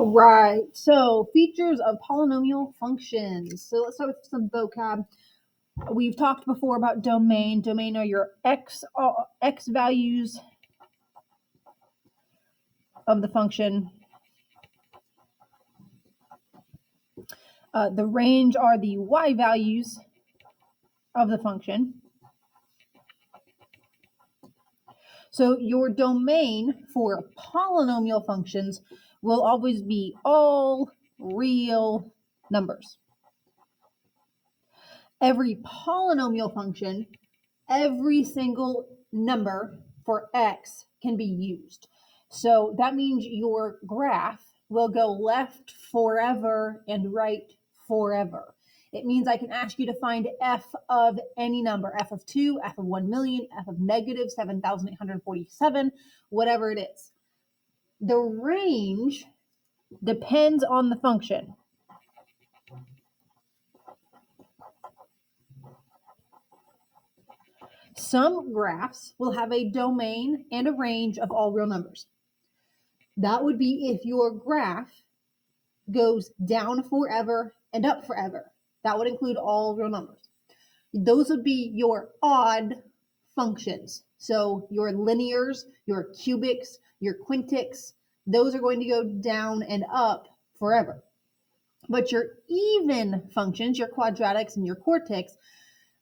All right, so features of polynomial functions. So let's start with some vocab. We've talked before about domain. Domain are your x values of the function. The range are the y values of the function. So your domain for polynomial functions will always be all real numbers. Every polynomial function, every single number for x can be used. So that means your graph will go left forever and right forever. It means I can ask you to find f of any number, f of 2, f of 1,000,000, f of negative 7,847, whatever it is. The range depends on the function. Some graphs will have a domain and a range of all real numbers. That would be if your graph goes down forever and up forever. That would include all real numbers. Those would be your odd functions. So your linears, your cubics, your quintics, those are going to go down and up forever. But your even functions, your quadratics and your quartics,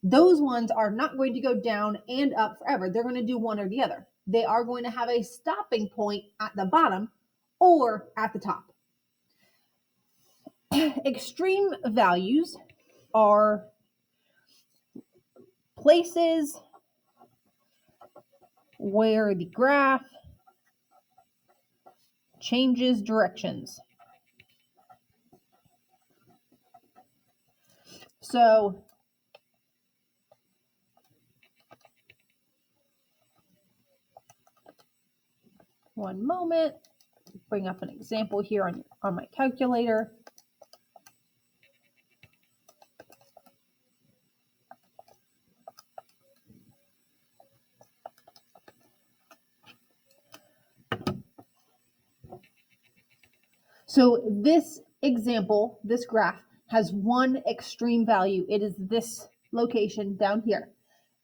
those ones are not going to go down and up forever. They're going to do one or the other. They are going to have a stopping point at the bottom or at the top. Extreme values are places where the graph changes directions. So one moment, bring up an example here on my calculator. So this example, this graph, has one extreme value. It is this location down here,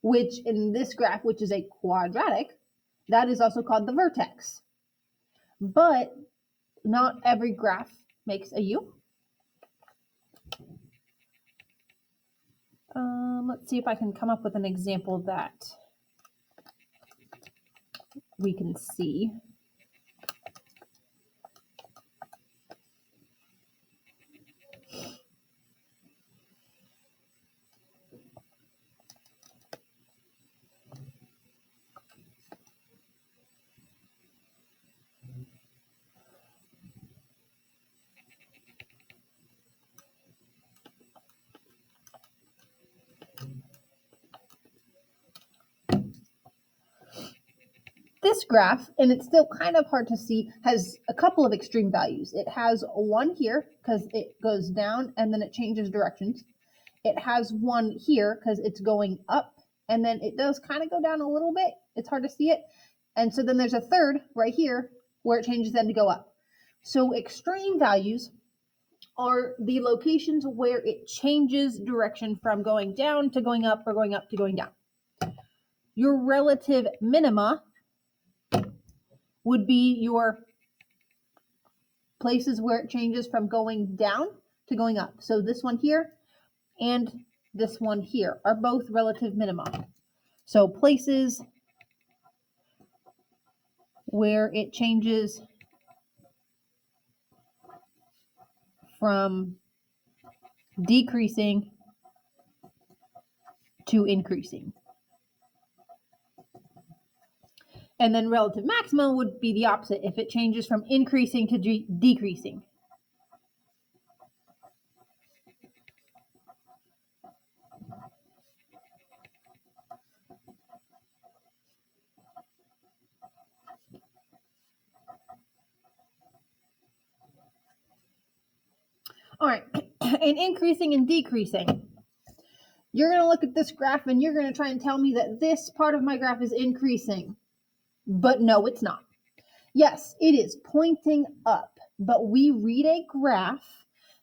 which in this graph, which is a quadratic, that is also called the vertex. But not every graph makes a U. Let's see if I can come up with an example that we can see. This graph, and it's still kind of hard to see, has a couple of extreme values. It has one here because it goes down and then it changes directions. It has one here because it's going up, and then it does kind of go down a little bit. It's hard to see it. And so then there's a third right here where it changes then to go up. So extreme values are the locations where it changes direction from going down to going up or going up to going down. Your relative minima would be your places where it changes from going down to going up. So this one here and this one here are both relative minima. So places where it changes from decreasing to increasing. And then relative maximum would be the opposite if it changes from increasing to decreasing. All right, and increasing and decreasing. You're going to look at this graph and you're going to try and tell me that this part of my graph is increasing. But no, it's not. Yes, it is pointing up, but we read a graph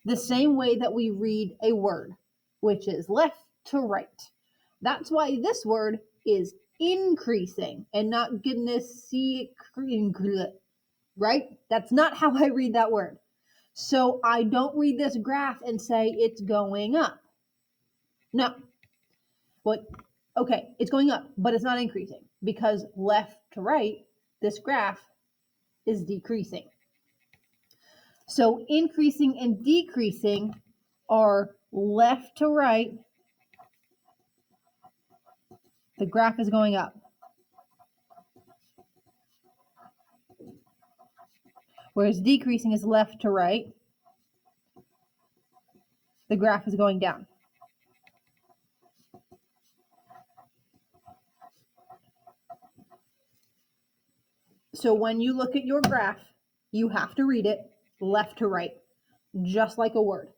the same way that we read a word, which is left to right. That's why this word is increasing and not goodness, right? That's not how I read that word. So I don't read this graph and say it's going up. No. But okay, it's going up, but it's not increasing because left to right, this graph is decreasing. So increasing and decreasing are left to right. The graph is going up. Whereas decreasing is left to right. The graph is going down. So when you look at your graph, you have to read it left to right, just like a word.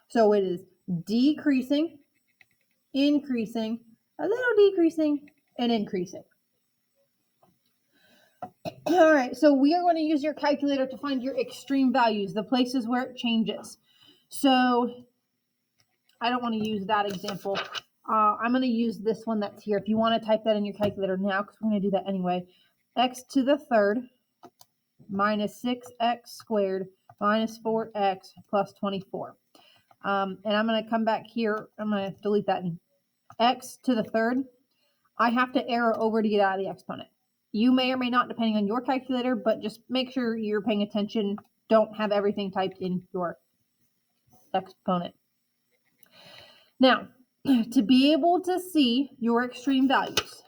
So it is decreasing, increasing, a little decreasing, and increasing. All right, so we are going to use your calculator to find your extreme values, the places where it changes. So I don't want to use that example. I'm going to use this one that's here. If you want to type that in your calculator now, because we're going to do that anyway. X to the third minus 6x squared minus 4x plus 24. And I'm going to come back here. I'm going to delete that. And x to the third, I have to arrow over to get out of the exponent. You may or may not, depending on your calculator, but just make sure you're paying attention. Don't have everything typed in your exponent. Now, to be able to see your extreme values,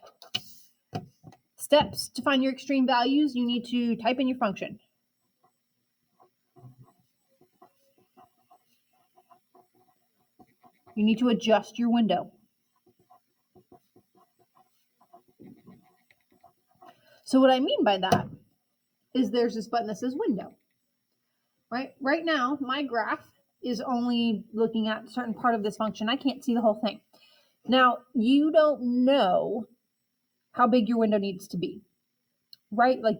steps to find your extreme values, you need to type in your function. You need to adjust your window. So what I mean by that is there's this button that says window. Right now, my graph is only looking at a certain part of this function. I can't see the whole thing. Now, you don't know how big your window needs to be, right? Like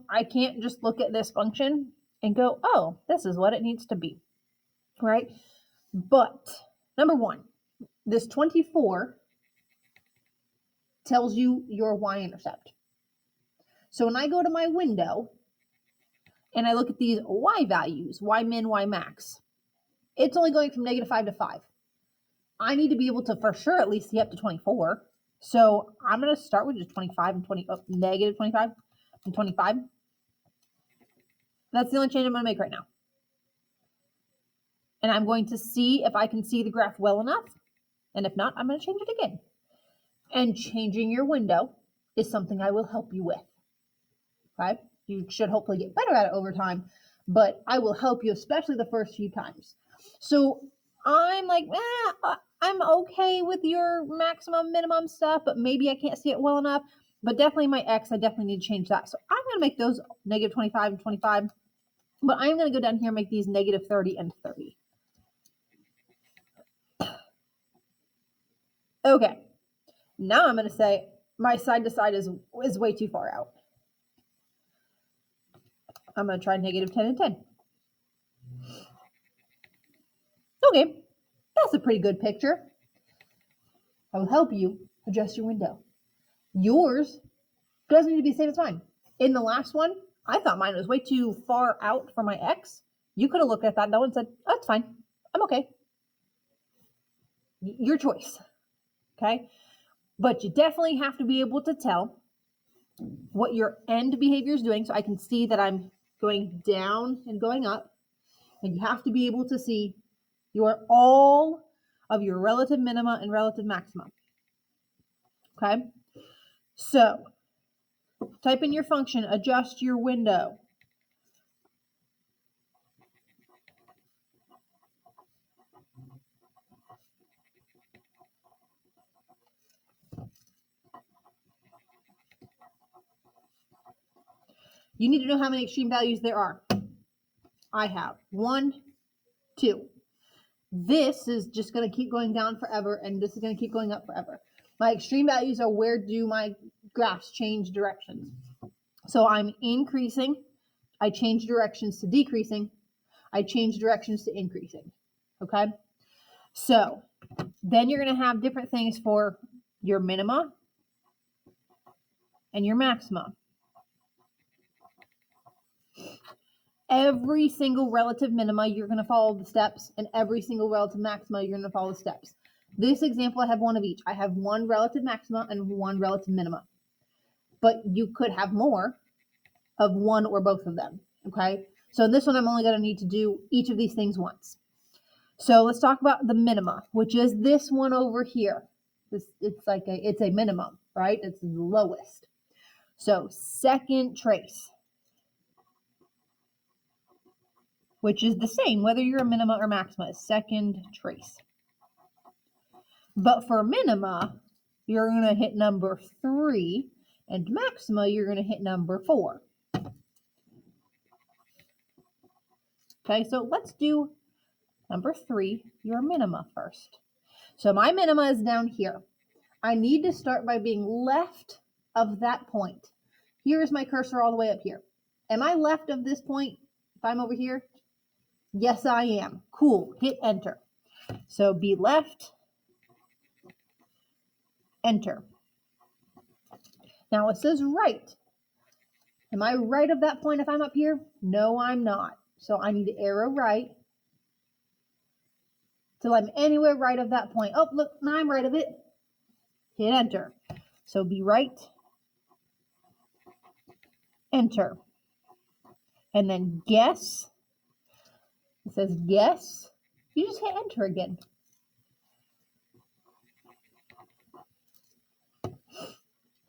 I can't just look at this function and go, oh, this is what it needs to be, right? But number one, this 24 tells you your y-intercept. So when I go to my window and I look at these y values, y min, y max, it's only going from -5 to 5. I need to be able to for sure at least see up to 24. So I'm going to start with just 25 and negative 25 and 25. That's the only change I'm going to make right now. And I'm going to see if I can see the graph well enough. And if not, I'm going to change it again. And changing your window is something I will help you with. Okay? You should hopefully get better at it over time, but I will help you, especially the first few times. So I'm like, I'm okay with your maximum, minimum stuff, but maybe I can't see it well enough. But definitely my x, I definitely need to change that. So I'm going to make those negative 25 and 25, but I'm going to go down here and make these negative 30 and 30. Okay, now I'm going to say my side to side is way too far out. I'm going to try negative 10 and 10. Okay, that's a pretty good picture. I will help you adjust your window. Yours doesn't need to be the same as mine. In the last one, I thought mine was way too far out for my x. You could have looked at that though and said, oh, that's fine. I'm okay. Your choice. Okay? But you definitely have to be able to tell what your end behavior is doing so I can see that I'm going down and going up. And you have to be able to see all of your relative minima and relative maxima. Okay? So, type in your function, adjust your window. You need to know how many extreme values there are. I have 1, 2. This is just going to keep going down forever, and this is going to keep going up forever. My extreme values are where do my graphs change directions. So I'm increasing I change directions to decreasing. I change directions to increasing. Okay? So then you're going to have different things for your minima and your maxima. Every single relative minima, you're going to follow the steps, and every single relative maxima, you're going to follow the steps. This example, I have one of each. I have one relative maxima and one relative minima. But you could have more of one or both of them, okay? So in this one, I'm only going to need to do each of these things once. So let's talk about the minima, which is this one over here. It's a minimum, right? It's the lowest. So second trace, which is the same, whether you're a minima or maxima, is second trace. But for minima, you're going to hit number 3, and maxima, you're going to hit number 4. Okay, so let's do number 3, your minima first. So my minima is down here. I need to start by being left of that point. Here is my cursor all the way up here. Am I left of this point if I'm over here? Yes, I am. Cool. Hit enter. So be left, enter. Now it says right. Am I right of that point if I'm up here? No, I'm not. So I need to arrow right till I'm anywhere right of that point. Oh, look, now I'm right of it. Hit enter. So be right, enter. And then guess. It says guess. You just hit enter again.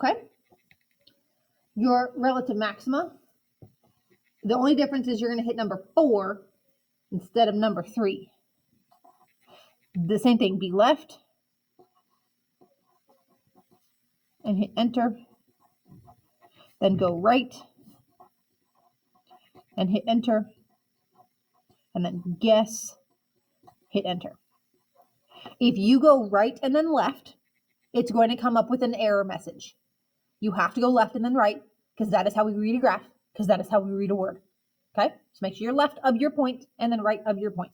Okay. Your relative maxima. The only difference is you're going to hit number 4 instead of number 3. The same thing, be left and hit enter. Then go right and hit enter. And then guess, hit enter. If you go right and then left, it's going to come up with an error message. You have to go left and then right, because that is how we read a graph, because that is how we read a word. Okay? So make sure you're left of your point and then right of your point.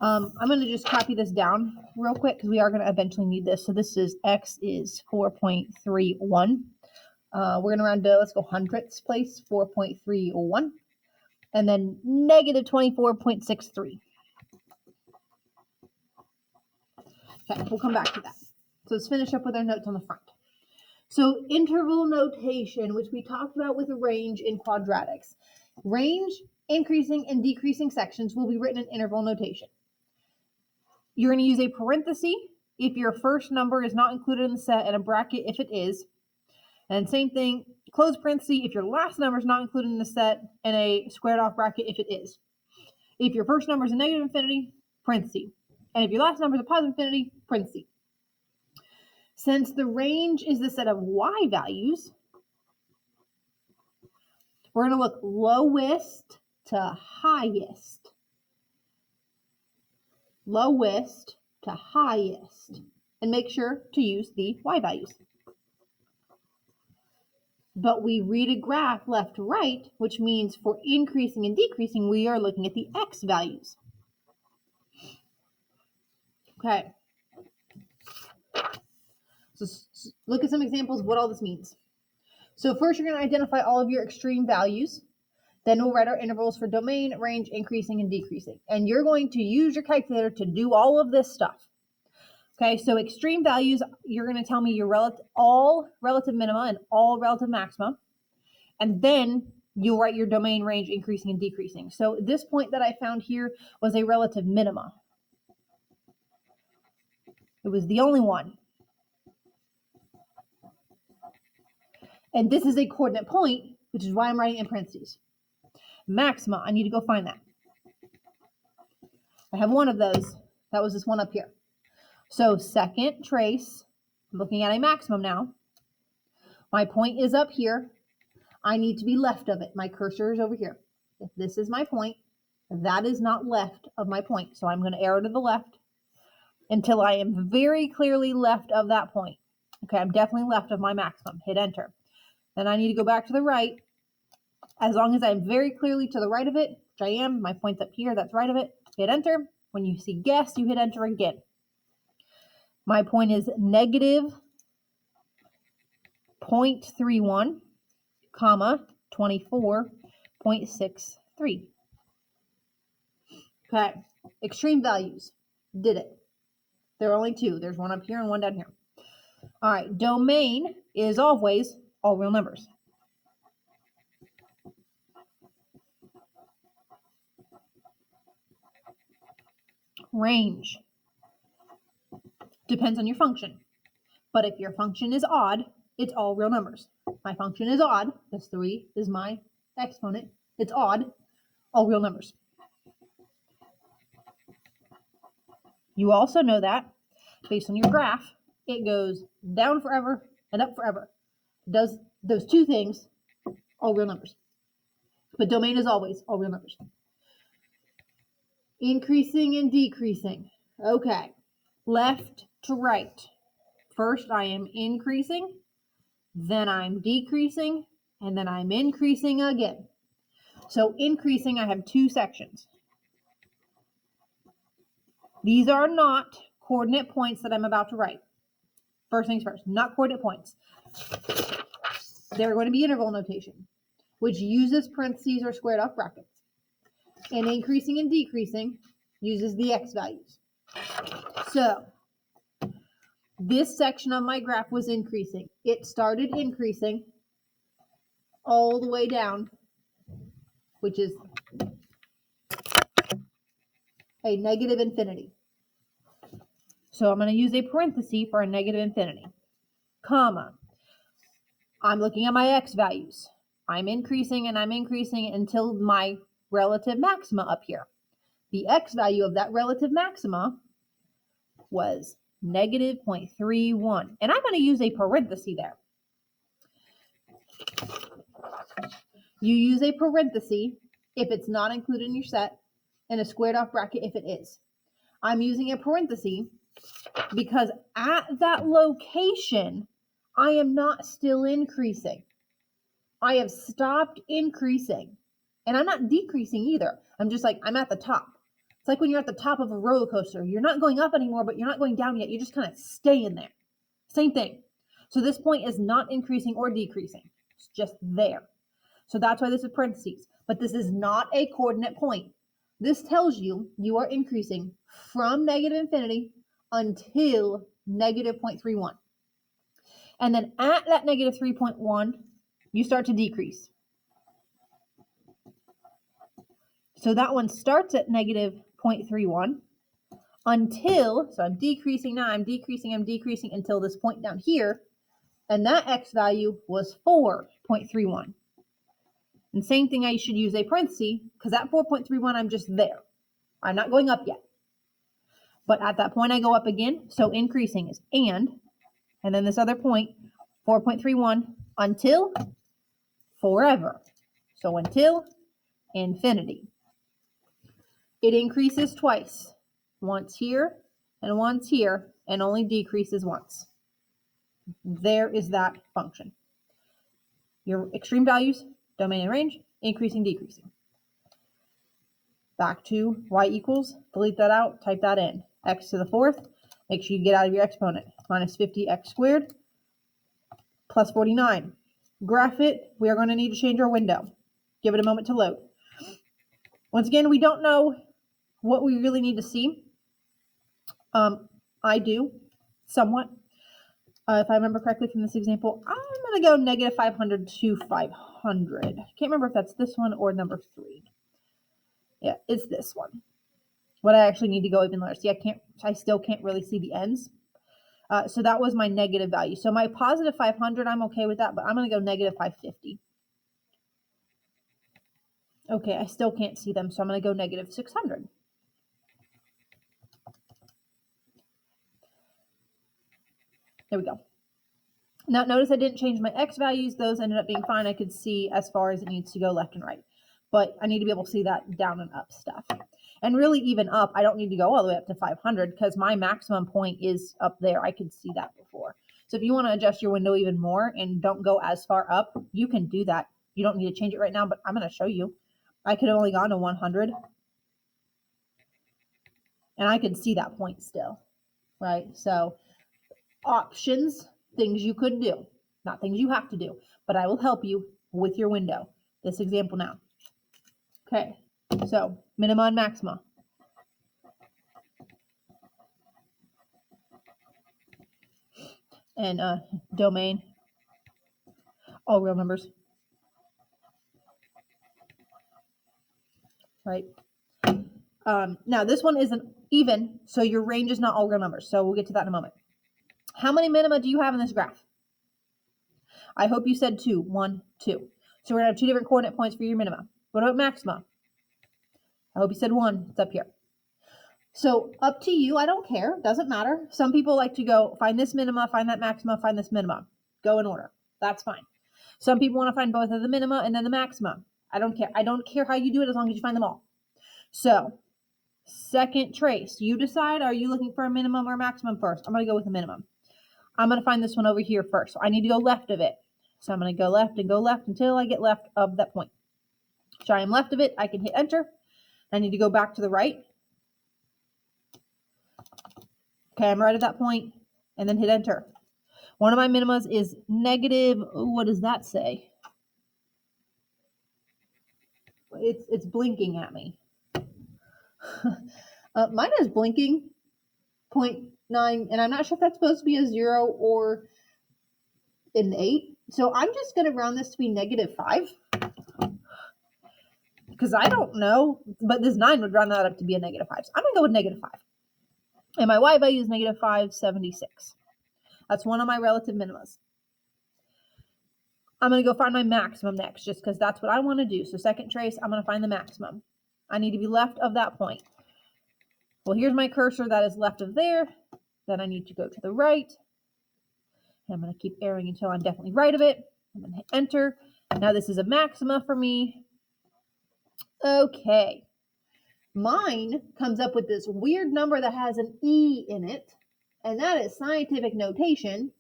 I'm going to just copy this down real quick because we are going to eventually need this. So this is x is 4.31. We're going to round to, let's go hundredths place, 4.31. And then negative 24.63. Okay, we'll come back to that. So let's finish up with our notes on the front. So interval notation, which we talked about with a range in quadratics. Range, increasing, and decreasing sections will be written in interval notation. You're going to use a parenthesis if your first number is not included in the set, and a bracket if it is. And same thing, close parenthesis if your last number is not included in the set, and a squared off bracket if it is. If your first number is a negative infinity, parenthesis. And if your last number is a positive infinity, parenthesis. Since the range is the set of y values, we're going to look lowest to highest. Lowest to highest. And make sure to use the y values. But we read a graph left to right, which means for increasing and decreasing, we are looking at the x values. Okay. So look at some examples of what all this means. So first you're going to identify all of your extreme values. Then we'll write our intervals for domain, range, increasing, and decreasing. And you're going to use your calculator to do all of this stuff. Okay, so extreme values, you're going to tell me your all relative minima and all relative maxima. And then you'll write your domain, range, increasing, and decreasing. So this point that I found here was a relative minima. It was the only one. And this is a coordinate point, which is why I'm writing in parentheses. Maxima, I need to go find that. I have one of those. That was this one up here. So second trace, I'm looking at a maximum now. My point is up here. I need to be left of it. My cursor is over here. If this is my point, that is not left of my point. So I'm going to arrow to the left until I am very clearly left of that point. Okay, I'm definitely left of my maximum. Hit enter. Then I need to go back to the right As long as I'm very clearly to the right of it, which I am, my point's up here, that's right of it, hit enter. When you see guess, you hit enter again. My point is negative 0.31, comma, 24.63. Okay, extreme values, did it. There are only two. There's one up here and one down here. All right, domain is always all real numbers. Range depends on your function. But if your function is odd, it's all real numbers. My function is odd, this 3 is my exponent. It's odd, all real numbers. You also know that, based on your graph, it goes down forever and up forever. It does those two things, all real numbers. But domain is always all real numbers. Increasing and decreasing. Okay, left to right. First, I am increasing, then I'm decreasing, and then I'm increasing again. So increasing, I have two sections. These are not coordinate points that I'm about to write. First things first, not coordinate points. They're going to be interval notation, which uses parentheses or squared off brackets. And increasing and decreasing uses the x values. So this section of my graph was increasing. It started increasing all the way down, which is a negative infinity. So I'm going to use a parenthesis for a negative infinity, comma. I'm looking at my x values. I'm increasing and I'm increasing until my relative maxima up here. The x value of that relative maxima was negative 0.31. And I'm going to use a parenthesis there. You use a parenthesis if it's not included in your set, and a squared off bracket if it is. I'm using a parenthesis because at that location, I am not still increasing. I have stopped increasing. And I'm not decreasing either. I'm just like, I'm at the top. It's like when you're at the top of a roller coaster. You're not going up anymore, but you're not going down yet. You're just kind of staying there. Same thing. So this point is not increasing or decreasing. It's just there. So that's why this is parentheses. But this is not a coordinate point. This tells you you are increasing from negative infinity until negative 0.31. And then at that negative 3.1, you start to decrease. So that one starts at negative 0.31 until, so I'm decreasing now, I'm decreasing until this point down here, and that x value was 4.31. And same thing, I should use a parenthesis, because at 4.31, I'm just there. I'm not going up yet. But at that point, I go up again, so increasing is and then this other point, 4.31, until forever. So until infinity. It increases twice, once here, and only decreases once. There is that function. Your extreme values, domain and range, increasing, decreasing. Back to y equals, delete that out, type that in. X to the fourth, make sure you get out of your exponent. Minus 50x squared plus 49. Graph it. We are going to need to change our window. Give it a moment to load. Once again, we don't know what we really need to see. I do, somewhat. If I remember correctly from this example, I'm going to go negative 500 to 500. I can't remember if that's this one or number 3. Yeah, it's this one. But I actually need to go even lower. See, I still can't really see the ends. So that was my negative value. So my positive 500, I'm okay with that, but I'm going to go negative 550. Okay, I still can't see them, so I'm going to go negative 600. There we go. Now notice I didn't change my x values. Those ended up being fine. I could see as far as it needs to go left and right. But I need to be able to see that down and up stuff. And really even up, I don't need to go all the way up to 500 because my maximum point is up there. I could see that before. So if you want to adjust your window even more and don't go as far up, you can do that You don't need to change it right now, but I'm going to show you. I could have only gone to 100. And I can see that point still, right? So options, things you could do, not things you have to do, but I will help you with your window. This example now. Okay, so minima and maxima. And domain, all real numbers, right? Now this one isn't even, so your range is not all real numbers. So we'll get to that in a moment. How many minima do you have in this graph? I hope you said 2, 1, 2. So we're gonna have 2 different coordinate points for your minima. What about maxima? I hope you said 1, it's up here. So up to you, I don't care, doesn't matter. Some people like to go find this minima, find that maxima, find this minima. Go in order, that's fine. Some people want to find both of the minima and then the maxima. I don't care. I don't care how you do it as long as you find them all. So second trace, you decide, are you looking for a minimum or maximum first? I'm going to go with a minimum. I'm going to find this one over here first. So I need to go left of it. So I'm going to go left and go left until I get left of that point. So I am left of it. I can hit enter. I need to go back to the right. Okay, I'm right at that point, and then hit enter. One of my minimas is negative, what does that say? It's blinking at me. Mine is blinking 0.9, and I'm not sure if that's supposed to be a 0 or an 8. So I'm just going to round this to be -5. Because I don't know, but this 9 would round that up to be a -5. So I'm going to go with -5. And my y value is -576. That's one of my relative minimas. I'm going to go find my maximum next, just because that's what I want to do. So second trace, I'm going to find the maximum. I need to be left of that point. Well, here's my cursor that is left of there. Then I need to go to the right. And I'm going to keep arrowing until I'm definitely right of it. I'm going to hit enter. Now this is a maxima for me. Okay. Mine comes up with this weird number that has an E in it, and that is scientific notation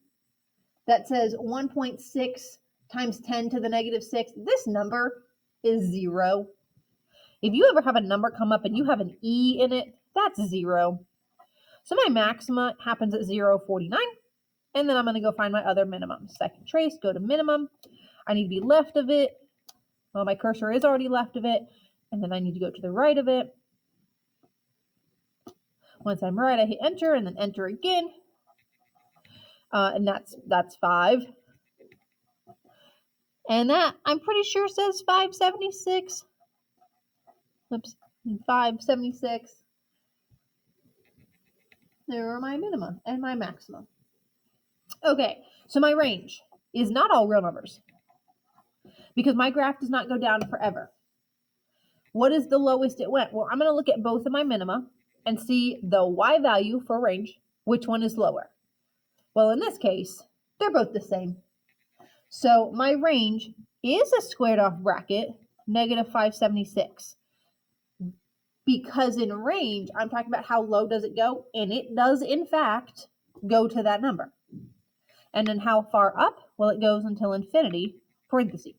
that says 1.6 times 10 to the -6. This number is 0. If you ever have a number come up and you have an E in it, that's 0. So my maxima happens at 0.49, and then I'm going to go find my other minimum. Second trace, go to minimum. I need to be left of it. Well, my cursor is already left of it, and then I need to go to the right of it. Once I'm right, I hit enter and then enter again. And that's 5. And that, I'm pretty sure, says 576. Oops, 576. There are my minima and my maximum. Okay, so my range is not all real numbers because my graph does not go down forever. What is the lowest it went? Well, I'm going to look at both of my minima and see the y value for range, which one is lower. Well, in this case, they're both the same. So my range is a squared off bracket, -576. Because in range, I'm talking about how low does it go, and it does, in fact, go to that number. And then how far up? Well, it goes until infinity, parentheses.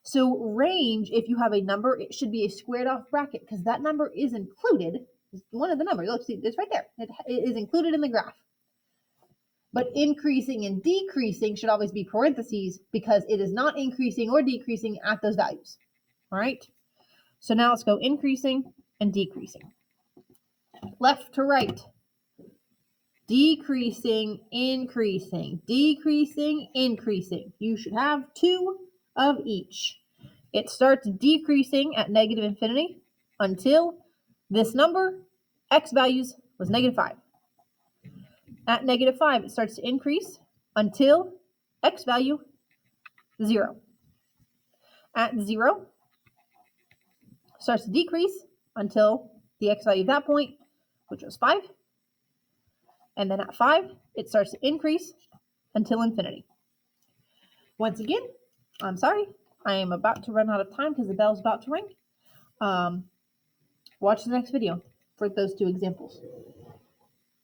So range, if you have a number, it should be a squared off bracket because that number is included. One of the numbers, look, see, it's right there. It is included in the graph. But increasing and decreasing should always be parentheses because it is not increasing or decreasing at those values. All right? So now let's go increasing and decreasing. Left to right. Decreasing, increasing, decreasing, increasing. You should have 2 of each. It starts decreasing at -infinity until this number, x values, was -5. At -5, it starts to increase until x value 0. At 0, starts to decrease until the x value at that point, which was 5. And then at 5, it starts to increase until infinity. Once again, I'm sorry, I am about to run out of time because the bell's about to ring. Watch the next video for those 2 examples.